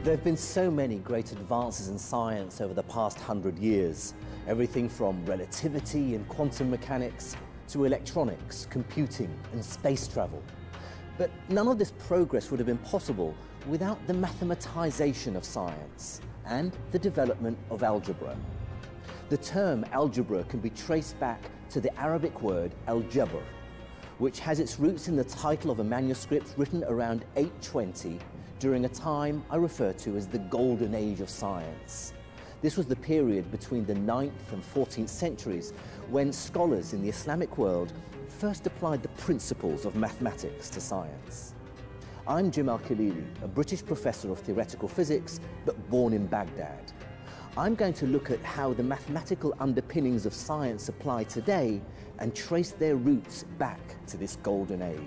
There have been so many great advances in science over the past 100 years. Everything from relativity and quantum mechanics to electronics, computing and space travel. But none of this progress would have been possible without the mathematization of science and the development of algebra. The term algebra can be traced back to the Arabic word al-Jabr, which has its roots in the title of a manuscript written around 820 during a time I refer to as the Golden Age of science. This was the period between the 9th and 14th centuries when scholars in the Islamic world first applied the principles of mathematics to science. I'm Jim Al-Khalili, a British professor of theoretical physics, but born in Baghdad. I'm going to look at how the mathematical underpinnings of science apply today and trace their roots back to this golden age.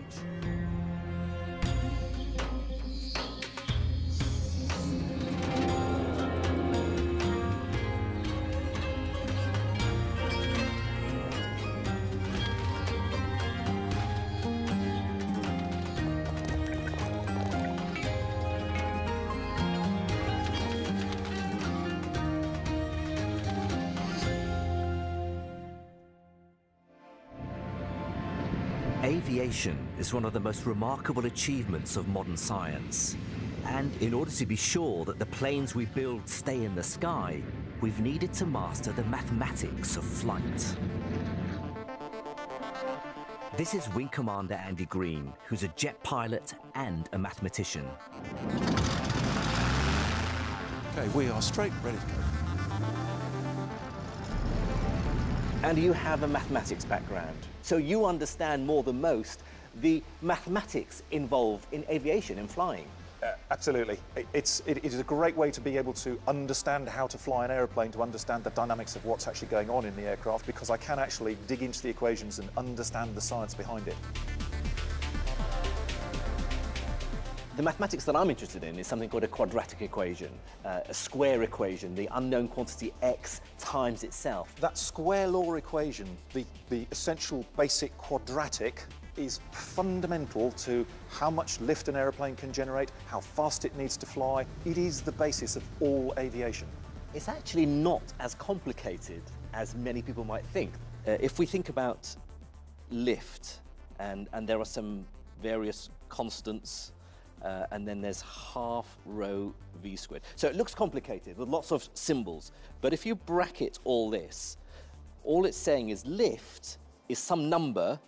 Aviation is one of the most remarkable achievements of modern science. And in order to be sure that the planes we build stay in the sky, we've needed to master the mathematics of flight. This is Wing Commander Andy Green, who's a jet pilot and a mathematician. Okay, we are straight, ready to go. And you have a mathematics background, so you understand more than most the mathematics involved in aviation, in flying. Absolutely. It is a great way to be able to understand how to fly an aeroplane, to understand the dynamics of what's actually going on in the aircraft, because I can actually dig into the equations and understand the science behind it. The mathematics that I'm interested in is something called a quadratic equation, a square equation, the unknown quantity x times itself. That square law equation, the essential basic quadratic, is fundamental to how much lift an aeroplane can generate, how fast it needs to fly. It is the basis of all aviation. It's actually not as complicated as many people might think. If we think about lift, and there are some various constants, and then there's half rho v squared. So it looks complicated with lots of symbols, but if you bracket all this, all it's saying is lift is some number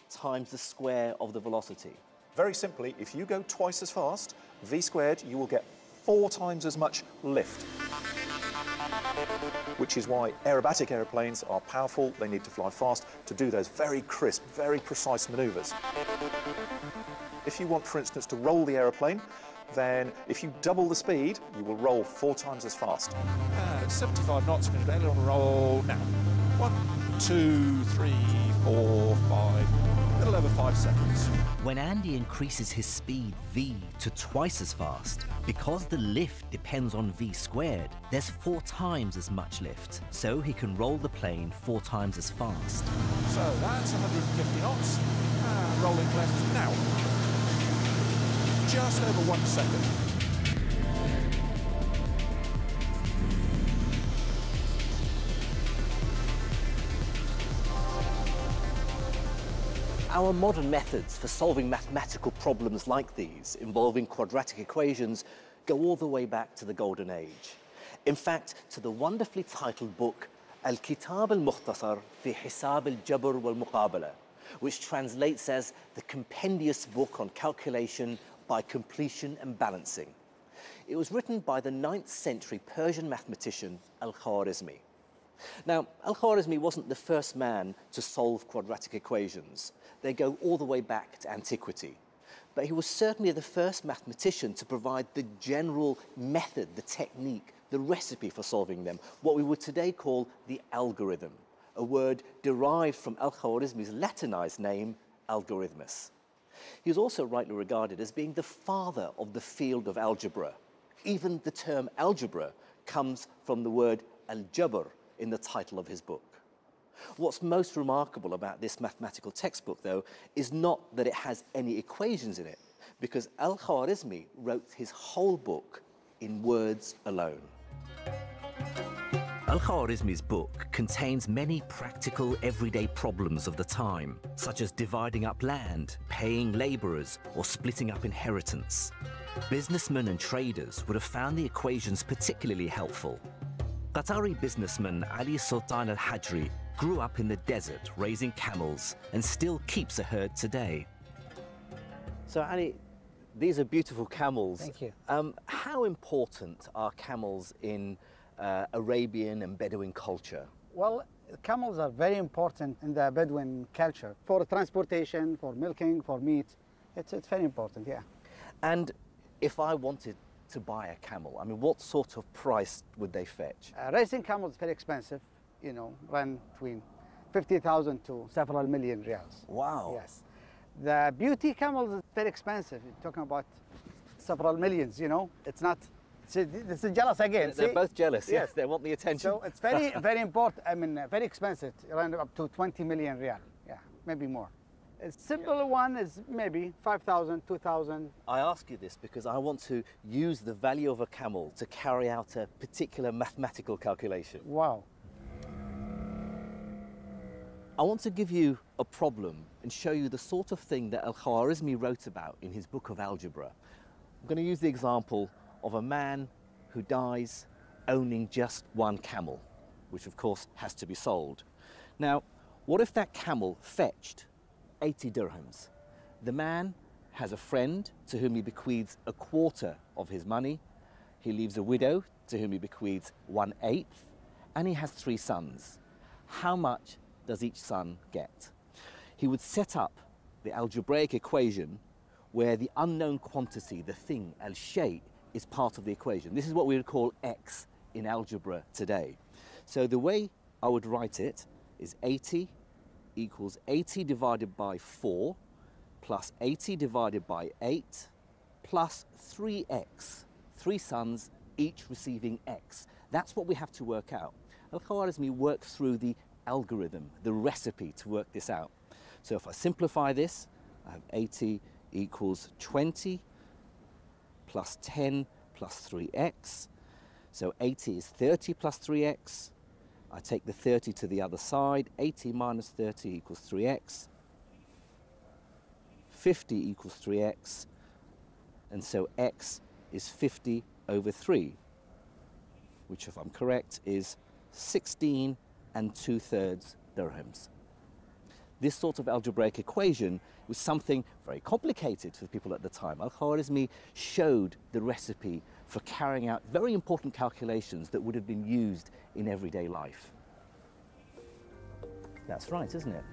times the square of the velocity. Very simply, if you go twice as fast, v squared, you will get 4 times as much lift. Which is why aerobatic aeroplanes are powerful. They need to fly fast to do those very crisp, very precise maneuvers. If you want, for instance, to roll the aeroplane, then if you double the speed, you will roll 4 times as fast. 75 knots, going to on a roll now. 1, 2, 3, 4, 5, a little over 5 seconds. When Andy increases his speed v to twice as fast, because the lift depends on v squared, there's 4 times as much lift, so he can roll the plane 4 times as fast. So that's 150 knots, and rolling left now. Just over 1 second. Our modern methods for solving mathematical problems like these, involving quadratic equations, go all the way back to the Golden Age. In fact, to the wonderfully titled book, Al-Kitab al-Mukhtasar fi Hisab al-Jabr wal-Muqabala, which translates as the compendious book on calculation by completion and balancing. It was written by the 9th century Persian mathematician Al-Khwārizmī. Now, Al-Khwārizmī wasn't the first man to solve quadratic equations. They go all the way back to antiquity. But he was certainly the first mathematician to provide the general method, the technique, the recipe for solving them, what we would today call the algorithm, a word derived from Al-Khwārizmī's Latinized name, algorithmus. He is also rightly regarded as being the father of the field of algebra. Even the term algebra comes from the word al-Jabr in the title of his book. What's most remarkable about this mathematical textbook, though, is not that it has any equations in it, because Al-Khwārizmī wrote his whole book in words alone. Al-Khwārizmī's book contains many practical, everyday problems of the time, such as dividing up land, paying labourers, or splitting up inheritance. Businessmen and traders would have found the equations particularly helpful. Qatari businessman Ali Sultan al-Hajri grew up in the desert raising camels and still keeps a herd today. So Ali, these are beautiful camels. Thank you. How important are camels in Arabian and Bedouin culture? Well, camels are very important in the Bedouin culture for transportation, for milking, for meat. It's very important, yeah. And if I wanted to buy a camel, I mean, what sort of price would they fetch? Racing camels is very expensive, you know, run between 50,000 to several million riyals. Wow. Yes. The beauty camels is very expensive. You're talking about several millions, you know. It's not, this is jealous again. They're see? both jealous, yes, they want the attention. So it's very, very important, I mean, very expensive, around up to 20 million riyal, yeah, maybe more. A simple one is maybe 5,000, 2,000. I ask you this because I want to use the value of a camel to carry out a particular mathematical calculation. Wow. I want to give you a problem and show you the sort of thing that Al-Khwārizmī wrote about in his book of Algebra. I'm going to use the example of a man who dies owning just one camel, which of course has to be sold. Now, what if that camel fetched 80 dirhams? The man has a friend to whom he bequeaths a quarter of his money. He leaves a widow to whom he bequeaths 1/8, and he has 3 sons. How much does each son get? He would set up the algebraic equation where the unknown quantity, the thing, al-shay, is part of the equation. This is what we would call x in algebra today. So the way I would write it is 80 equals 80 divided by 4 plus 80 divided by 8 plus 3x. 3 sons, each receiving x. That's what we have to work out. Al-Khwārizmī worked through the algorithm, the recipe to work this out. So if I simplify this, I have 80 equals 20 plus 10 plus 3x. So 80 is 30 plus 3x. I take the 30 to the other side. 80 minus 30 equals 3x. 50 equals 3x. And so x is 50 over 3, which, if I'm correct, is 16 2/3 dirhams. This sort of algebraic equation was something very complicated for people at the time. Al-Khwārizmī showed the recipe for carrying out very important calculations that would have been used in everyday life. That's right, isn't it?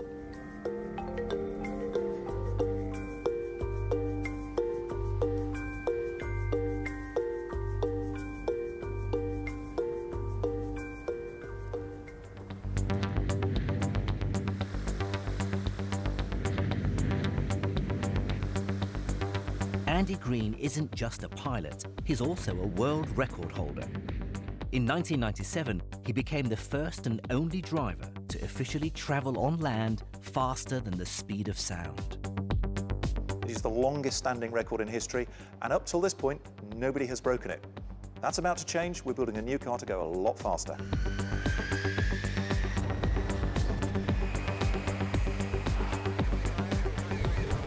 Andy Green isn't just a pilot, he's also a world record holder. In 1997, he became the first and only driver to officially travel on land faster than the speed of sound. It is the longest standing record in history, and up till this point, nobody has broken it. That's about to change. We're building a new car to go a lot faster.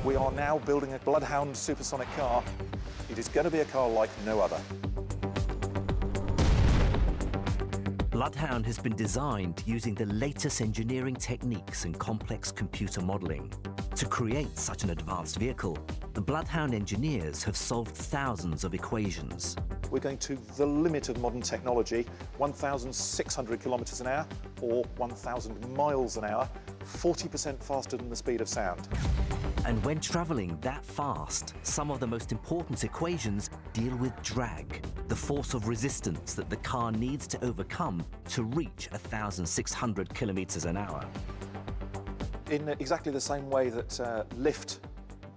We are now building a Bloodhound supersonic car. It is going to be a car like no other. Bloodhound has been designed using the latest engineering techniques and complex computer modelling. To create such an advanced vehicle, the Bloodhound engineers have solved thousands of equations. We're going to the limit of modern technology, 1,600 kilometres an hour or 1,000 miles an hour, 40% faster than the speed of sound. And when travelling that fast, some of the most important equations deal with drag, the force of resistance that the car needs to overcome to reach 1,600 kilometres an hour. In exactly the same way that lift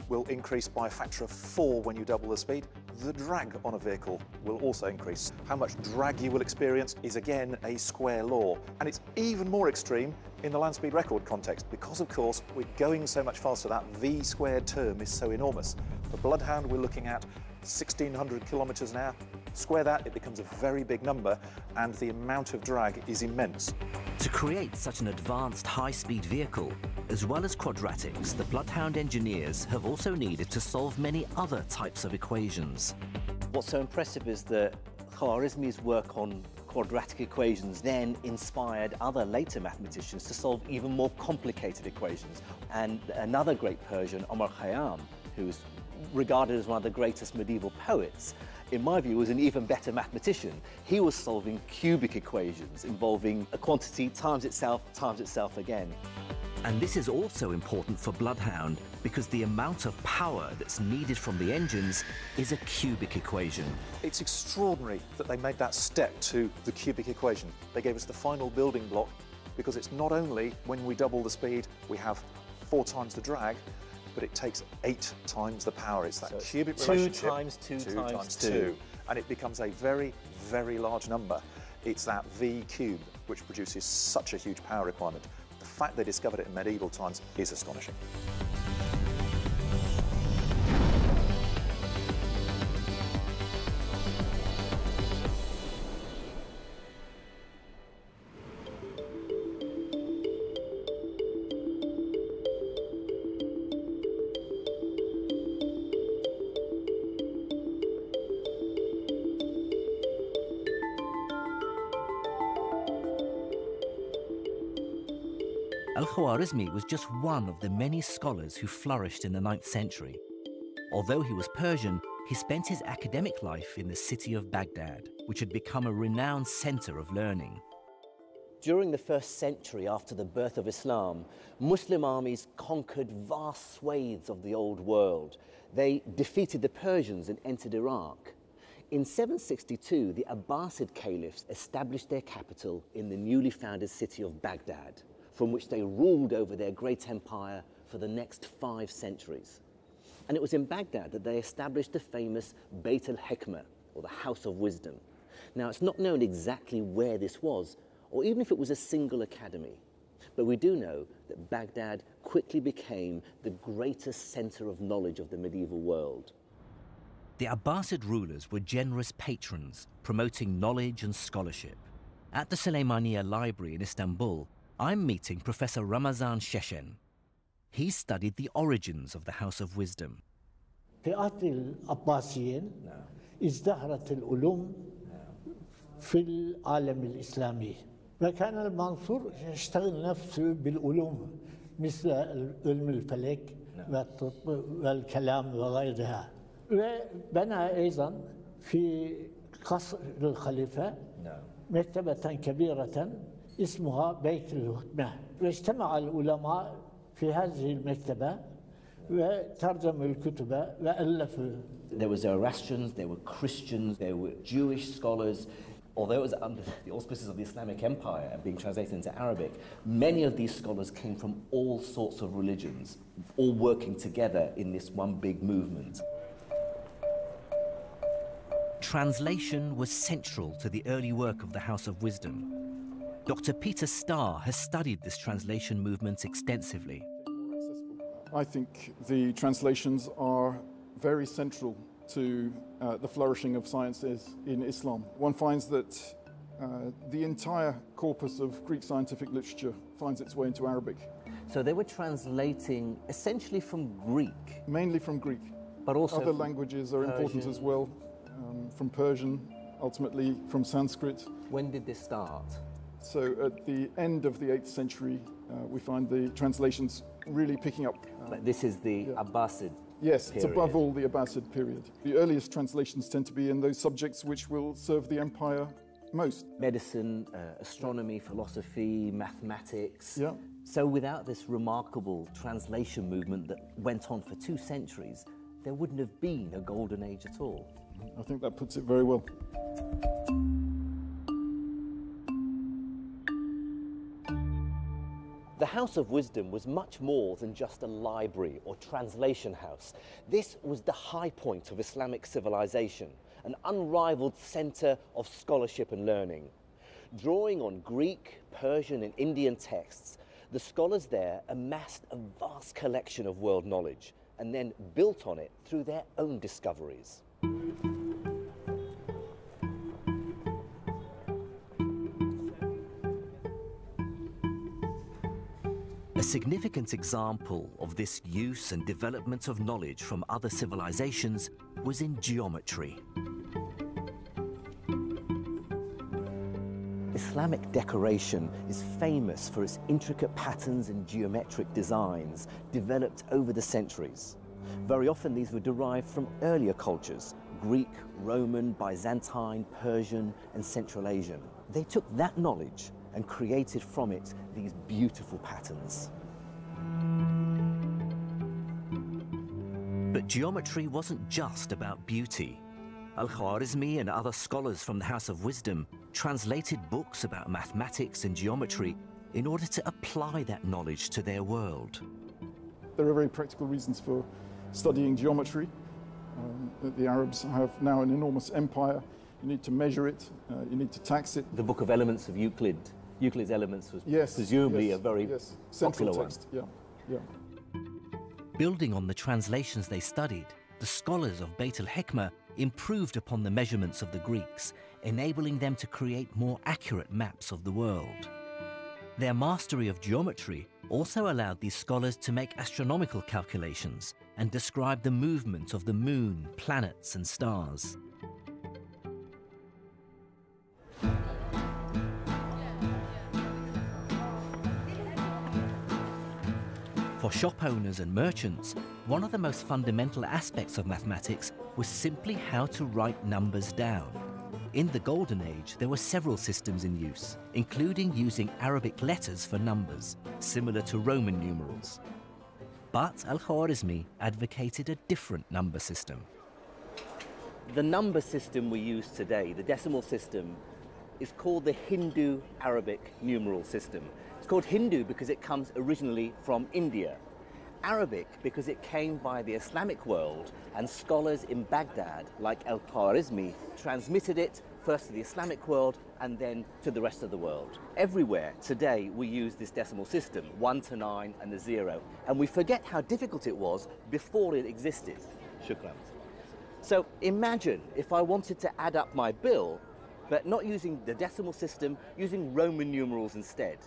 will increase by a factor of 4 when you double the speed, the drag on a vehicle will also increase. How much drag you will experience is again a square law, and it's even more extreme in the land speed record context because, of course, we're going so much faster. That v squared term is so enormous. For Bloodhound, we're looking at 1,600 kilometres an hour, Square that, it becomes a very big number, and the amount of drag is immense. To create such an advanced high-speed vehicle, as well as quadratics, the Bloodhound engineers have also needed to solve many other types of equations. What's so impressive is that Khwarizmi's work on quadratic equations then inspired other later mathematicians to solve even more complicated equations. And another great Persian, Omar Khayyam, who's regarded as one of the greatest medieval poets, in my view, was an even better mathematician. He was solving cubic equations involving a quantity times itself again. And this is also important for Bloodhound because the amount of power that's needed from the engines is a cubic equation. It's extraordinary that they made that step to the cubic equation. They gave us the final building block because it's not only when we double the speed, we have 4 times the drag, but it takes 8 times the power. It's that so cubic relationship. 2 times 2 times 2. And it becomes a very, very large number. It's that V cube, which produces such a huge power requirement. The fact they discovered it in medieval times is astonishing. Al-Khwārizmī was just one of the many scholars who flourished in the 9th century. Although he was Persian, he spent his academic life in the city of Baghdad, which had become a renowned center of learning. During the 1st century after the birth of Islam, Muslim armies conquered vast swathes of the old world. They defeated the Persians and entered Iraq. In 762, the Abbasid caliphs established their capital in the newly founded city of Baghdad, from which they ruled over their great empire for the next 5 centuries. And it was in Baghdad that they established the famous Bayt al-Hikmah, or the House of Wisdom. Now, it's not known exactly where this was, or even if it was a single academy, but we do know that Baghdad quickly became the greatest center of knowledge of the medieval world. The Abbasid rulers were generous patrons, promoting knowledge and scholarship. At the Süleymaniye Library in Istanbul, I'm meeting Professor Ramazan Şeşen. He studied the origins of the House of Wisdom. في عهد العباسيين ازدهرت العلوم في العالم الإسلامي وكان المنصور يشتغل نفسه بالعلوم مثل علم الفلك والطب والكلام وغيرها وبنى أيضا في قصر الخليفة مكتبة كبيرة اسمها بيت الحكمة واجتمع العلماء في هذه المكتبة وترجموا الكتب وألفوا. There were Zoroastrians, there were Christians, there were Jewish scholars. Although it was under the auspices of the Islamic Empire and being translated into Arabic, many of these scholars came from all sorts of religions, all working together in this one big movement. Translation was central to the early work of the House of Wisdom. Dr. Peter Starr has studied this translation movement extensively. I think the translations are very central to the flourishing of sciences in Islam. One finds that the entire corpus of Greek scientific literature finds its way into Arabic. So they were translating essentially from Greek? Mainly from Greek. But also other languages are important Persian. as well, from Persian, ultimately from Sanskrit. When did this start? So at the end of the 8th century, we find the translations really picking up. But this is the Abbasid Yes, period. It's above all the Abbasid period. The earliest translations tend to be in those subjects which will serve the empire most. Medicine, astronomy, philosophy, mathematics. Yeah. So without this remarkable translation movement that went on for 2 centuries, there wouldn't have been a golden age at all. I think that puts it very well. The House of Wisdom was much more than just a library or translation house. This was the high point of Islamic civilization, an unrivaled center of scholarship and learning. Drawing on Greek, Persian and Indian texts, the scholars there amassed a vast collection of world knowledge and then built on it through their own discoveries. significant example of this use and development of knowledge from other civilizations was in geometry. Islamic decoration is famous for its intricate patterns and geometric designs developed over the centuries. Very often these were derived from earlier cultures: Greek, Roman, Byzantine, Persian, and Central Asian. They took that knowledge and created from it these beautiful patterns. But geometry wasn't just about beauty. Al-Khwārizmī and other scholars from the House of Wisdom translated books about mathematics and geometry in order to apply that knowledge to their world. There are very practical reasons for studying geometry. The Arabs have now an enormous empire. You need to measure it, you need to tax it. The Book of Elements of Euclid's Elements was presumably a very popular one. Yeah. Building on the translations they studied, the scholars of Bayt al-Hikmah improved upon the measurements of the Greeks, enabling them to create more accurate maps of the world. Their mastery of geometry also allowed these scholars to make astronomical calculations and describe the movement of the moon, planets, and stars. For shop owners and merchants, one of the most fundamental aspects of mathematics was simply how to write numbers down. In the Golden Age, there were several systems in use, including using Arabic letters for numbers, similar to Roman numerals. But Al-Khwārizmī advocated a different number system. The number system we use today, the decimal system, is called the Hindu Arabic numeral system. It's called Hindu because it comes originally from India. Arabic because it came via the Islamic world, and scholars in Baghdad, like Al-Khwārizmī, transmitted it first to the Islamic world and then to the rest of the world. Everywhere today we use this decimal system, 1 to 9 and the 0, and we forget how difficult it was before it existed. Shukran. So imagine if I wanted to add up my bill, but not using the decimal system, using Roman numerals instead.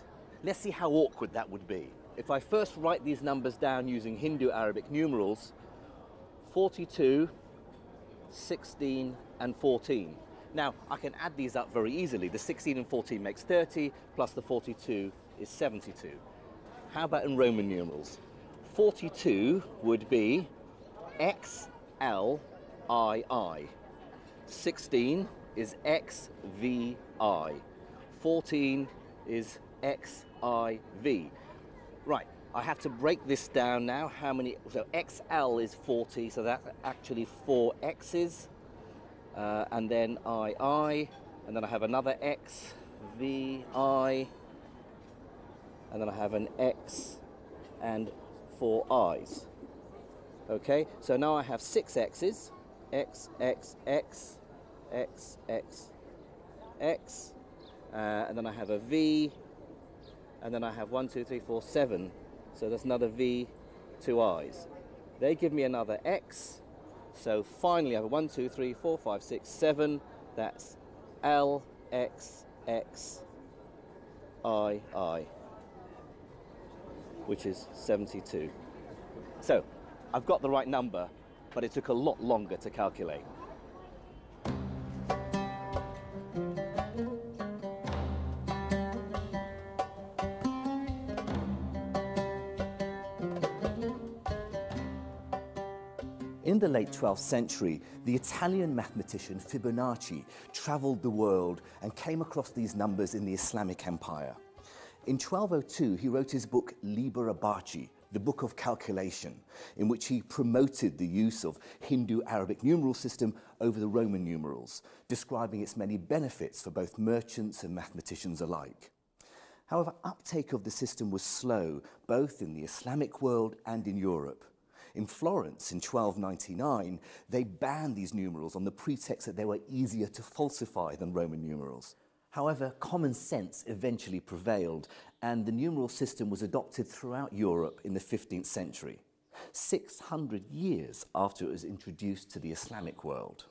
Let's see how awkward that would be. If I first write these numbers down using Hindu Arabic numerals, 42, 16, and 14. Now, I can add these up very easily. The 16 and 14 makes 30, plus the 42 is 72. How about in Roman numerals? 42 would be XLII. 16 is XVI. 14 is XIV. Right, I have to break this down now. How many? So XL is 40, so that's actually 4 X's. And then II, and then I have another X, VI, and then I have an X and 4 I's. Okay, so now I have 6 X's, X, X, X, X, X, X, and then I have a V, and then I have 1, 2, 3, 4, 7, so that's another V, 2 I's. They give me another X, so finally I have 1, 2, 3, 4, 5, 6, 7, that's L, X, X, I, which is 72. So, I've got the right number, but it took a lot longer to calculate. In the late 12th century, the Italian mathematician Fibonacci traveled the world and came across these numbers in the Islamic Empire. In 1202, he wrote his book Liber Abaci, the Book of Calculation, in which he promoted the use of Hindu Arabic numeral system over the Roman numerals, describing its many benefits for both merchants and mathematicians alike. However, uptake of the system was slow, both in the Islamic world and in Europe. In Florence in 1299, they banned these numerals on the pretext that they were easier to falsify than Roman numerals. However, common sense eventually prevailed, and the numeral system was adopted throughout Europe in the 15th century, 600 years after it was introduced to the Islamic world.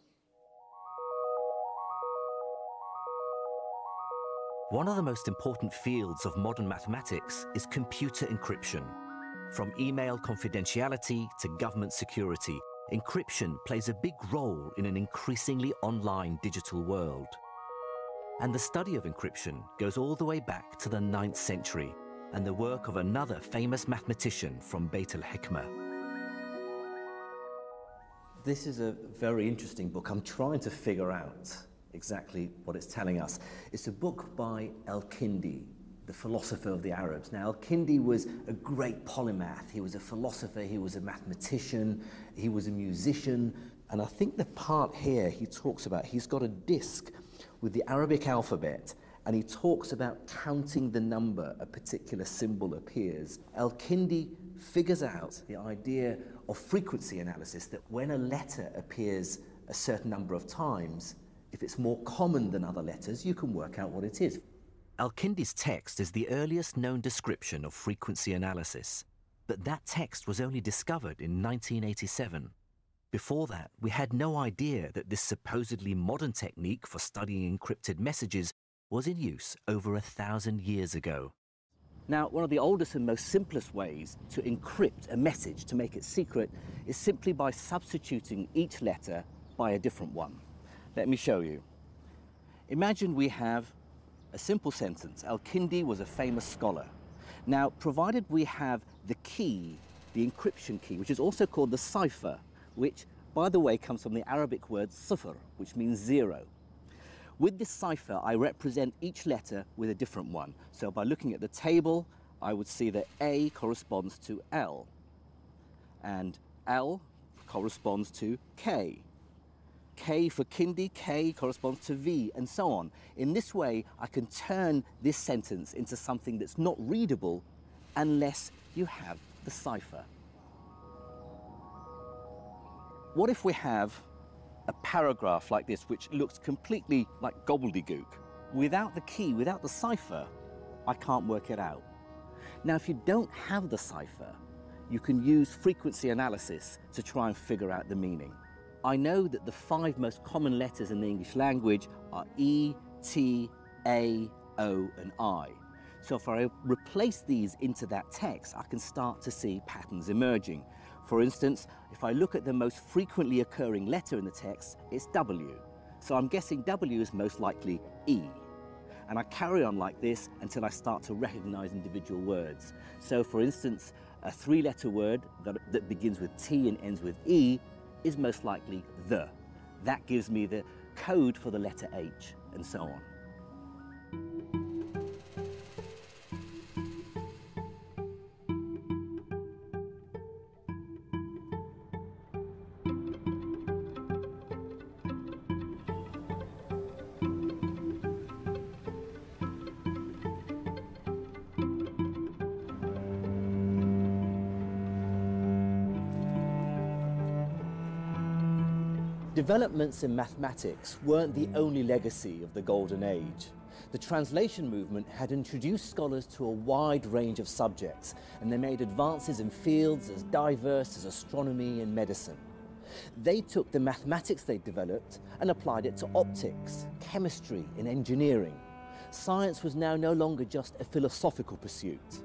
One of the most important fields of modern mathematics is computer encryption. From email confidentiality to government security, encryption plays a big role in an increasingly online digital world. And the study of encryption goes all the way back to the 9th century and the work of another famous mathematician from Beit al-Hikmah. This is a very interesting book. I'm trying to figure out exactly what it's telling us. It's a book by Al-Kindi, the philosopher of the Arabs. Now, Al-Kindi was a great polymath. He was a philosopher, he was a mathematician, he was a musician. And I think the part here he talks about, he's got a disc with the Arabic alphabet, and he talks about counting the number a particular symbol appears. Al-Kindi figures out the idea of frequency analysis, that when a letter appears a certain number of times, if it's more common than other letters, you can work out what it is. Al-Kindi's text is the earliest known description of frequency analysis, but that text was only discovered in 1987. Before that, we had no idea that this supposedly modern technique for studying encrypted messages was in use over 1,000 years ago. Now, one of the oldest and most simplest ways to encrypt a message, to make it secret, is simply by substituting each letter by a different one. Let me show you. Imagine we have a simple sentence. Al-Kindi was a famous scholar. Now, provided we have the key, the encryption key, which is also called the cipher, which, by the way, comes from the Arabic word sifr, which means 0. With this cipher, I represent each letter with a different one. So by looking at the table, I would see that A corresponds to L, and L corresponds to K. K for Kindi, K corresponds to V, and so on. In this way, I can turn this sentence into something that's not readable unless you have the cipher. What if we have a paragraph like this, which looks completely like gobbledygook? Without the key, without the cipher, I can't work it out. Now, if you don't have the cipher, you can use frequency analysis to try and figure out the meaning. I know that the 5 most common letters in the English language are E, T, A, O, and I. So if I replace these into that text, I can start to see patterns emerging. For instance, if I look at the most frequently occurring letter in the text, it's W. So I'm guessing W is most likely E. And I carry on like this until I start to recognize individual words. So for instance, a 3-letter word that begins with T and ends with E is most likely the. That gives me the code for the letter H, and so on. Developments in mathematics weren't the only legacy of the Golden Age. The translation movement had introduced scholars to a wide range of subjects, and they made advances in fields as diverse as astronomy and medicine. They took the mathematics they developed and applied it to optics, chemistry, and engineering. Science was now no longer just a philosophical pursuit.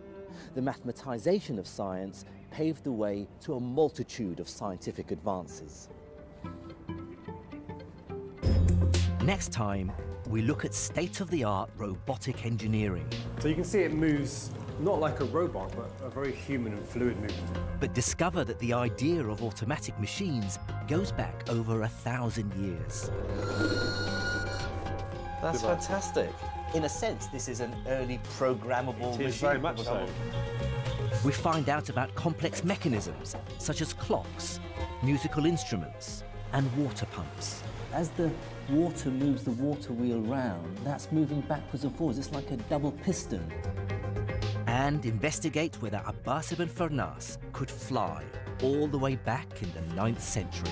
The mathematization of science paved the way to a multitude of scientific advances. Next time, we look at state-of-the-art robotic engineering. So you can see it moves not like a robot, but a very human and fluid movement. But discover that the idea of automatic machines goes back over 1,000 years. That's fantastic. In a sense, this is an early programmable machine. It is very much so. We find out about complex mechanisms, such as clocks, musical instruments, and water pumps. As the water moves the water wheel round, that's moving backwards and forwards. It's like a double piston. And investigate whether Abbas ibn Firnas could fly all the way back in the 9th century.